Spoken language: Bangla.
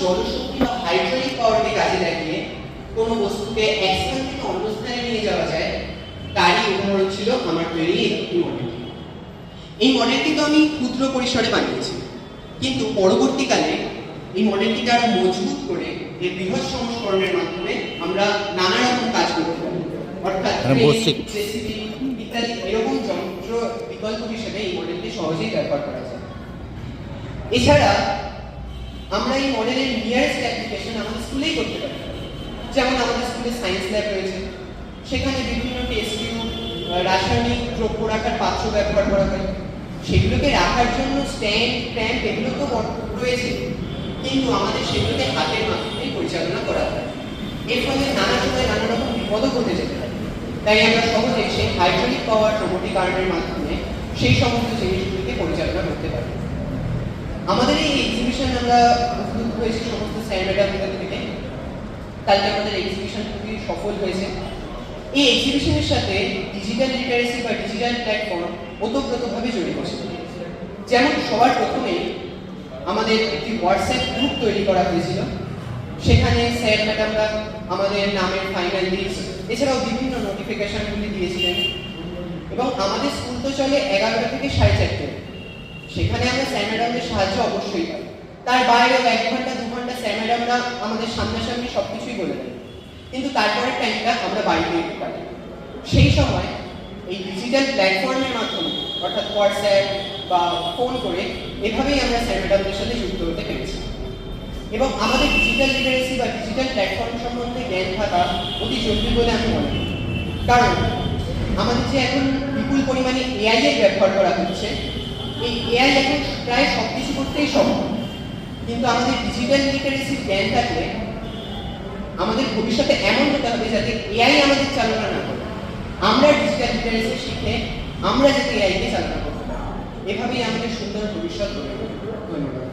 জলশক্তি বা হাইড্রোলিক পাওয়ারকে কাজে লাগিয়ে কোনো বস্তুকে এক স্থান থেকে অন্য স্থানে নিয়ে যাওয়া যায়, তারই উদাহরণ ছিল আমার তৈরি একটি মডেল। এই মডেলটি তো আমি ক্ষুদ্র পরিসরে বানিয়েছি, কিন্তু পরবর্তীকালে এই মডেলটিকে আরো মজবুত করে এর বৃহৎ সংস্করণের মাধ্যমে আমরা নানা রকম কাজ করতে পারি। অর্থাৎ ইত্যাদি এরকম যন্ত্র বিকল্প হিসেবে এই মডেলটি সহজেই ব্যবহার করা যায়। এছাড়া আমরা এই মডেলের নিয়ারেস্ট অ্যাপ্লিকেশন আমাদের স্কুলেই করতে পারি। যেমন আমাদের স্কুলে সায়েন্স ল্যাব রয়েছে, সেখানে বিভিন্ন টেস্ট টিউব, রাসায়নিক দ্রব্য রাখার পাত্র ব্যবহার করা হয়। সেগুলোকে রাখার জন্য স্ট্যান্ড, ক্র্যাম্প এগুলো তো রয়েছে, কিন্তু আমাদের সেগুলোকে হাতের মাধ্যমে পরিচালনা করা হয়। এর ফলে নানা সময় নানা রকম বিপদও ঘটে যেতে পারে। তাই আমরা সহজে সেই হাইড্রোলিক পাওয়ার রোবোটিক আর্মের মাধ্যমে সেই সমস্ত জিনিসগুলিকে পরিচালনা করতে পারি। আমাদের এই এক্সিবিশন আমরা উদ্বুদ্ধ হয়েছি সমস্ত স্যার ম্যাডামদের থেকে। কালকে আমাদের এক্সিবিশন খুবই সফল হয়েছে। এই এক্সিবিশনের সাথে ডিজিটাল লিটারেসি বা ডিজিটাল প্ল্যাটফর্ম ওতপ্রোতভাবে জড়িত ছিল। যেমন সবার প্রথমেই আমাদের একটি হোয়াটসঅ্যাপ গ্রুপ তৈরি করা হয়েছিল। সেখানে স্যার ম্যাডামরা আমাদের নামের ফাইনাল লিস্ট, এছাড়াও বিভিন্ন নোটিফিকেশনগুলি দিয়েছিলেন। এবং আমাদের স্কুল তো চলে 11টা থেকে 4:30। সেখানে আমরা স্যার ম্যাডামদের সাহায্য অবশ্যই পাই। তার বাইরেও 1 ঘন্টা 2 ঘন্টা স্যার ম্যাডামরা আমাদের সামনাসামনি সবকিছুই বলে দেন, কিন্তু তারপরের টাইমটা আমরা বাড়িতে যেতে পারি। সেই সময় এই ডিজিটাল প্ল্যাটফর্মের মাধ্যমে, অর্থাৎ হোয়াটসঅ্যাপ বা ফোন করে, এভাবেই আমরা স্যার ম্যাডামদের সাথে যুক্ত হতে পেরেছি। এবং আমাদের ডিজিটাল লিটারেসি বা ডিজিটাল প্ল্যাটফর্ম সম্বন্ধে জ্ঞান থাকা অতি জরুরি বলে আমি মনে করি। কারণ আমাদের যে এখন বিপুল পরিমাণে এআই এর ব্যবহার করা হচ্ছে, এই এআই এখন প্রায় সবকিছু করতেই সম্ভব, কিন্তু আমাদের ডিজিটাল লিটারেসির জ্ঞান থাকলে আমাদের ভবিষ্যতে এমন হতে হবে যাতে এআই আমাদের চালনা না করে, আমরা ডিজিটাল লিটারেসি শিখে আমরা যাতে এআইকে চালনা করতে পারি। এভাবেই আমাদের সুন্দর ভবিষ্যৎ গড়ে উঠবে। ধন্যবাদ।